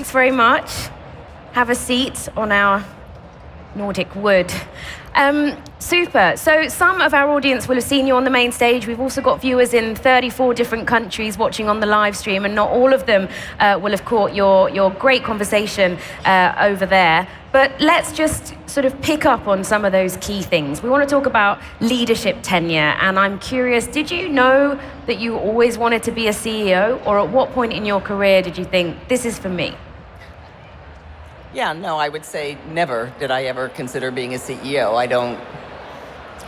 Thanks very much. Have a seat on our Nordic wood. Super. So some of our audience will have seen you on the main stage. We've also got viewers in 34 different countries watching on the live stream, and not all of them will have caught your great conversation over there. But let's just sort of pick up on some of those key things. We want to talk about leadership tenure, and I'm curious, did you know that you always wanted to be a CEO, or at what point in your career did you think, this is for me? Yeah, no, I would say never did I ever consider being a CEO.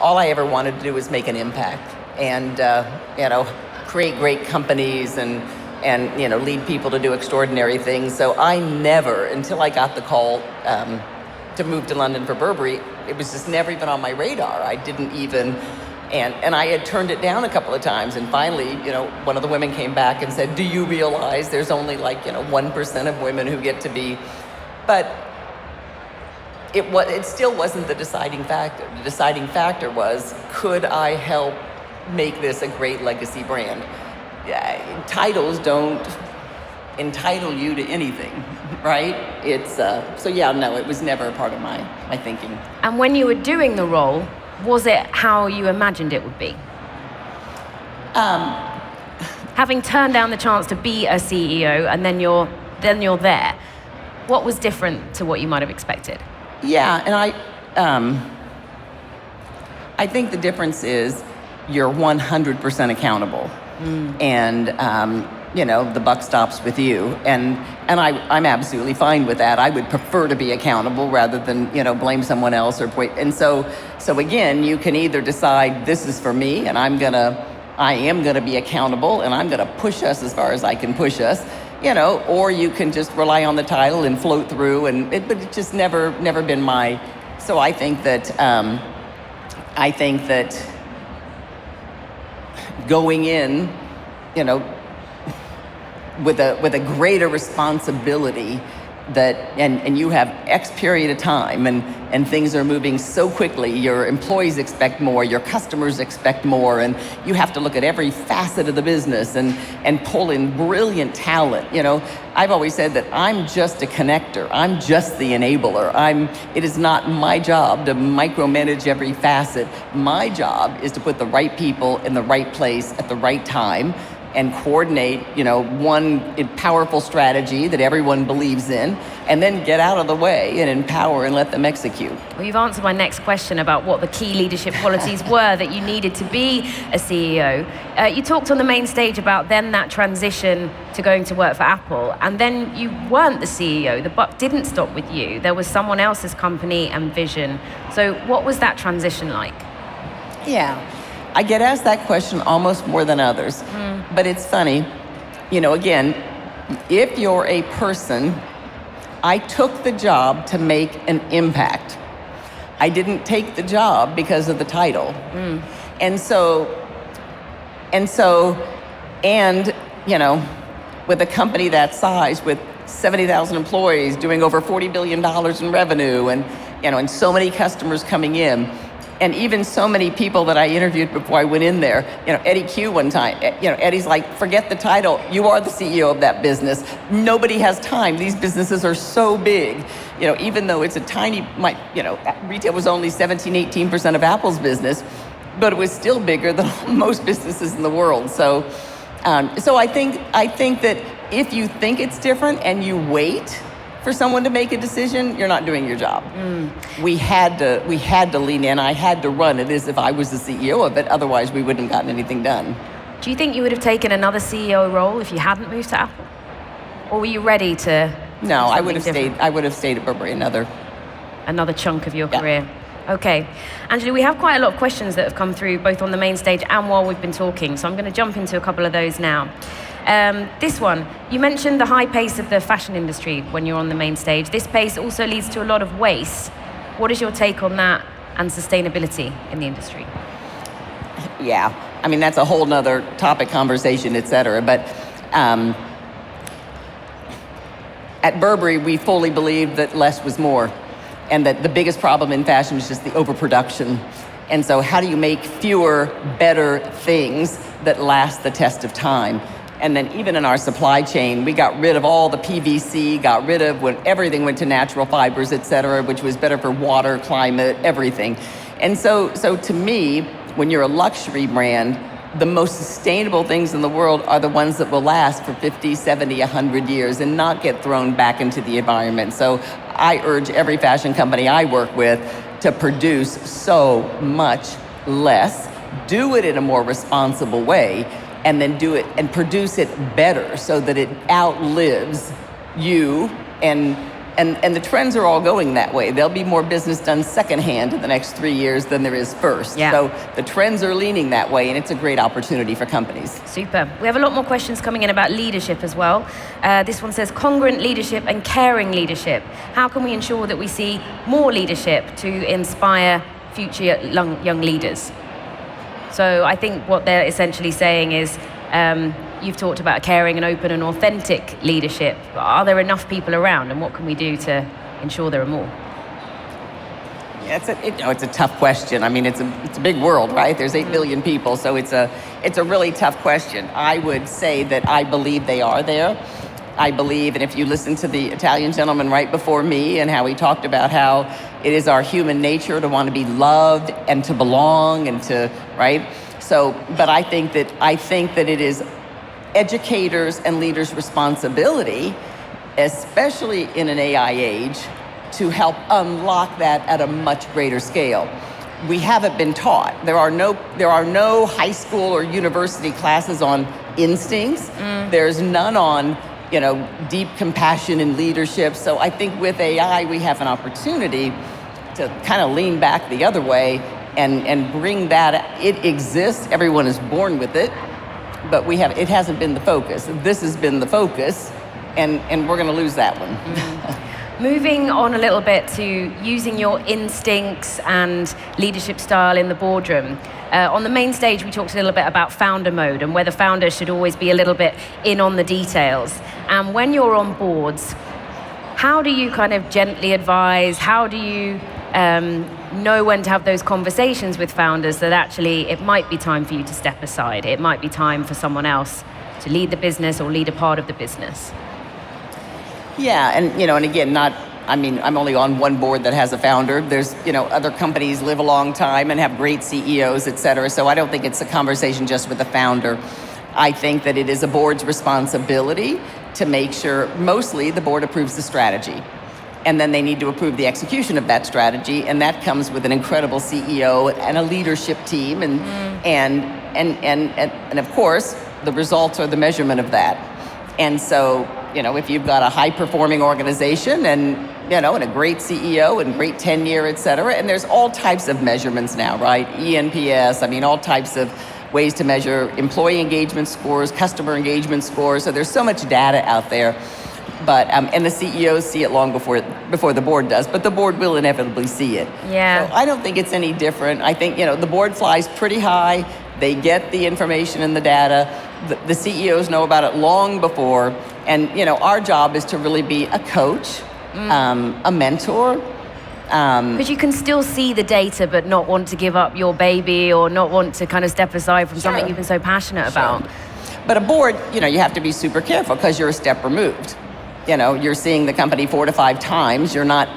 All I ever wanted to do was make an impact and, create great companies and lead people to do extraordinary things. So I never, until I got the call to move to London for Burberry, it was just never even on my radar. I didn't even, and I had turned it down a couple of times. And finally, one of the women came back and said, do you realize there's only 1% of women who get to be. But it still wasn't the deciding factor. The deciding factor was, could I help make this a great legacy brand? Titles don't entitle you to anything, right? It was never a part of my thinking. And when you were doing the role, was it how you imagined it would be? Having turned down the chance to be a CEO and then you're there, what was different to what you might have expected? Yeah, and I think the difference is you're 100% accountable, and the buck stops with you, and I'm absolutely fine with that. I would prefer to be accountable rather than blame someone else or point. And so again, you can either decide this is for me, and I am gonna be accountable, and I'm gonna push us as far as I can push us. Or you can just rely on the title and float through, but it's just never been my. So I think that going in, with a greater responsibility and you have X period of time and things are moving so quickly, your employees expect more, your customers expect more, and you have to look at every facet of the business and pull in brilliant talent. I've always said that I'm just a connector. I'm just the enabler. It is not my job to micromanage every facet. My job is to put the right people in the right place at the right time and coordinate, one powerful strategy that everyone believes in, and then get out of the way and empower and let them execute. Well, you've answered my next question about what the key leadership qualities were that you needed to be a CEO. You talked on the main stage about then that transition to going to work for Apple, and then you weren't the CEO. The buck didn't stop with you. There was someone else's company and vision. So what was that transition like? Yeah. I get asked that question almost more than others, but it's funny, again, if you're a person, I took the job to make an impact. I didn't take the job because of the title. And with a company that size, with 70,000 employees doing over $40 billion in revenue and so many customers coming in, and even so many people that I interviewed before I went in there, Eddie Q one time, Eddie's like, forget the title, you are the CEO of that business. Nobody has time. These businesses are so big. Even though it's a tiny, retail was only 17-18% of Apple's business, but it was still bigger than most businesses in the world. So I think that if you think it's different and you wait for someone to make a decision, you're not doing your job. We had to lean in. I had to run it as if I was the CEO of it. Otherwise, we wouldn't have gotten anything done. Do you think you would have taken another CEO role if you hadn't moved to Apple? Or were you ready to? No, I would have stayed. I would have stayed at Burberry another chunk of your career. Okay. Angela, we have quite a lot of questions that have come through both on the main stage and while we've been talking. So I'm going to jump into a couple of those now. This one, you mentioned the high pace of the fashion industry when you're on the main stage. This pace also leads to a lot of waste. What is your take on that and sustainability in the industry? Yeah, that's a whole nother topic, conversation, et cetera. But at Burberry, we fully believed that less was more, and that the biggest problem in fashion is just the overproduction. And so how do you make fewer, better things that last the test of time? And then even in our supply chain, we got rid of all the PVC, got rid of when everything went to natural fibers, et cetera, which was better for water, climate, everything. And so to me, when you're a luxury brand, the most sustainable things in the world are the ones that will last for 50, 70, 100 years and not get thrown back into the environment. So I urge every fashion company I work with to produce so much less, do it in a more responsible way, and then do it and produce it better so that it outlives you. And the trends are all going that way. There'll be more business done secondhand in the next 3 years than there is first. Yeah. So the trends are leaning that way, and it's a great opportunity for companies. Super. We have a lot more questions coming in about leadership as well. This one says, congruent leadership and caring leadership. How can we ensure that we see more leadership to inspire future young leaders? So I think what they're essentially saying is, you've talked about caring and open and authentic leadership. Are there enough people around, and what can we do to ensure there are more? Yeah, it's a tough question. I mean, it's a big world, right? There's 8 billion people, so it's a really tough question. I would say that I believe they are there. I believe, and if you listen to the Italian gentleman right before me and how he talked about how it is our human nature to want to be loved and to belong and to, right? So, but I think that it is educators and leaders' responsibility, especially in an AI age, to help unlock that at a much greater scale. We haven't been taught. There are no high school or university classes on instincts. There's none on, deep compassion and leadership. So I think with AI, we have an opportunity to kind of lean back the other way and bring that. It exists. Everyone is born with it. But it hasn't been the focus. This has been the focus, and we're going to lose that one. Moving on a little bit to using your instincts and leadership style in the boardroom. On the main stage, we talked a little bit about founder mode and whether founders should always be a little bit in on the details. And when you're on boards, how do you kind of gently advise? How do you know when to have those conversations with founders that actually it might be time for you to step aside? It might be time for someone else to lead the business or lead a part of the business. Yeah, and again, I'm only on one board that has a founder. There's, other companies live a long time and have great CEOs, et cetera. So I don't think it's a conversation just with the founder. I think that it is a board's responsibility to make sure, mostly the board approves the strategy. And then they need to approve the execution of that strategy, and that comes with an incredible CEO and a leadership team, and of course, the results are the measurement of that. And so, if you've got a high-performing organization and a great CEO and great tenure, et cetera, and there's all types of measurements now, right? ENPS, all types of ways to measure employee engagement scores, customer engagement scores. So there's so much data out there. But and the CEOs see it long before the board does, but the board will inevitably see it. Yeah. So I don't think it's any different. I think the board flies pretty high. They get the information and the data. The CEOs know about it long before, and our job is to really be a coach, a mentor. Because you can still see the data, but not want to give up your baby or not want to kind of step aside from something you've been so passionate about. But a board, you have to be super careful because you're a step removed. You're seeing the company 4 to 5 times. You're not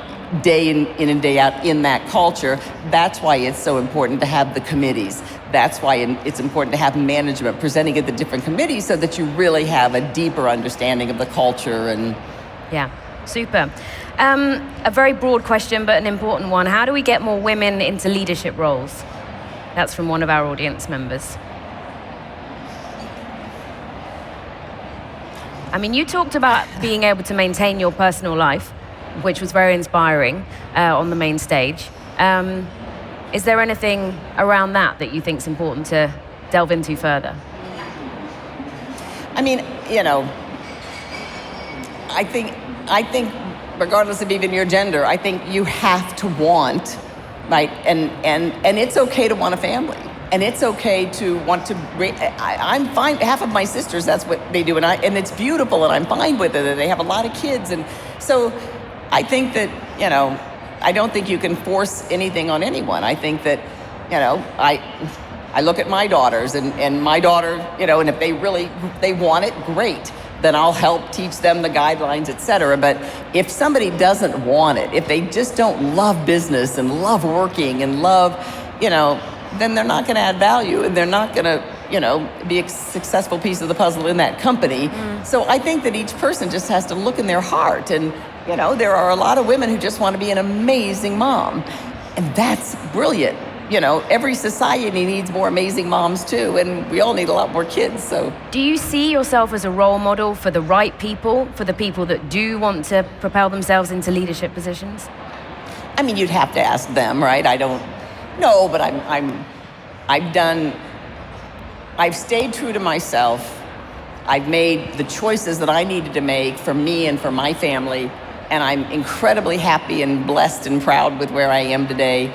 day in and day out in that culture. That's why it's so important to have the committees. That's why it's important to have management presenting at the different committees so that you really have a deeper understanding of the culture. And yeah, super. A very broad question, but an important one. How do we get more women into leadership roles? That's from one of our audience members. You talked about being able to maintain your personal life, which was very inspiring on the main stage. Is there anything around that you think is important to delve into further? I think regardless of even your gender, I think you have to want, right? And it's okay to want a family. And it's okay to want to. I'm fine. Half of my sisters, that's what they do, and it's beautiful, and I'm fine with it. And they have a lot of kids, and so I think that I don't think you can force anything on anyone. I think that I look at my daughters and my daughter, and if they want it, great. Then I'll help teach them the guidelines, et cetera. But if somebody doesn't want it, if they just don't love business and love working and love, then they're not going to add value and they're not going to, be a successful piece of the puzzle in that company. So I think that each person just has to look in their heart. And, there are a lot of women who just want to be an amazing mom. And that's brilliant. Every society needs more amazing moms too, and we all need a lot more kids, so. Do you see yourself as a role model for the right people, for the people that do want to propel themselves into leadership positions? I mean, you'd have to ask them, right? I don't know, but I've stayed true to myself. I've made the choices that I needed to make for me and for my family, and I'm incredibly happy and blessed and proud with where I am today.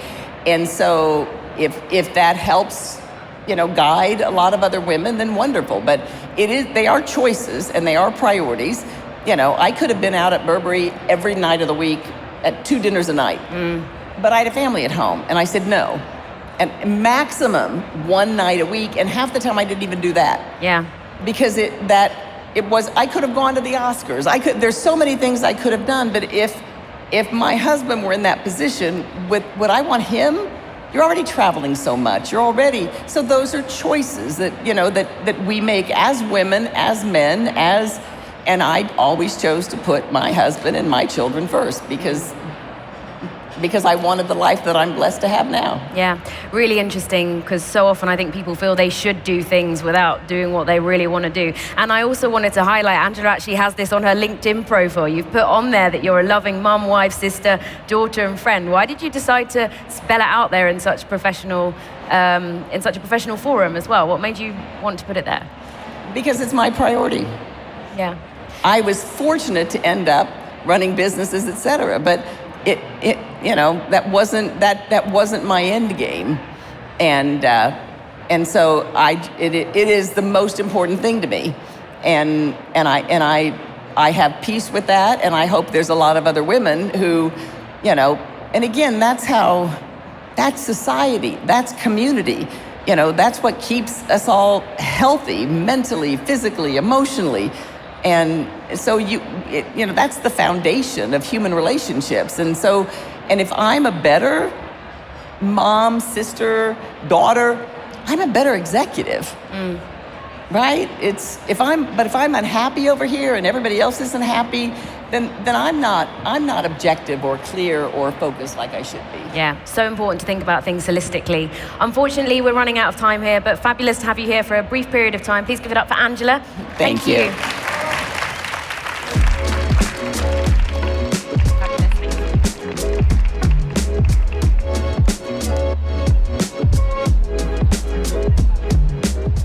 And so if that helps, guide a lot of other women, then wonderful. But they are choices and they are priorities. I could have been out at Burberry every night of the week at 2 dinners a night, but I had a family at home, and I said no. And maximum 1 night a week, and half the time I didn't even do that. Yeah. Because I could have gone to the Oscars. There's so many things I could have done, but if my husband were in that position, would I want him? You're already traveling so much. So those are choices that, that we make as women, as men, and I always chose to put my husband and my children first because I wanted the life that I'm blessed to have now. Yeah, really interesting, because so often I think people feel they should do things without doing what they really want to do. And I also wanted to highlight, Angela actually has this on her LinkedIn profile. You've put on there that you're a loving mum, wife, sister, daughter, and friend. Why did you decide to spell it out there in such a professional forum as well? What made you want to put it there? Because it's my priority. Yeah. I was fortunate to end up running businesses, et cetera, but that wasn't my end game, and so it is the most important thing to me, and I have peace with that, and I hope there's a lot of other women who, and again, that's society, that's community, that's what keeps us all healthy, mentally, physically, emotionally. And so that's the foundation of human relationships. And if I'm a better mom, sister, daughter, I'm a better executive, right? If I'm unhappy over here and everybody else isn't happy, then I'm not objective or clear or focused like I should be. Yeah, so important to think about things holistically. Unfortunately, we're running out of time here, but fabulous to have you here for a brief period of time. Please give it up for Angela. Thank you.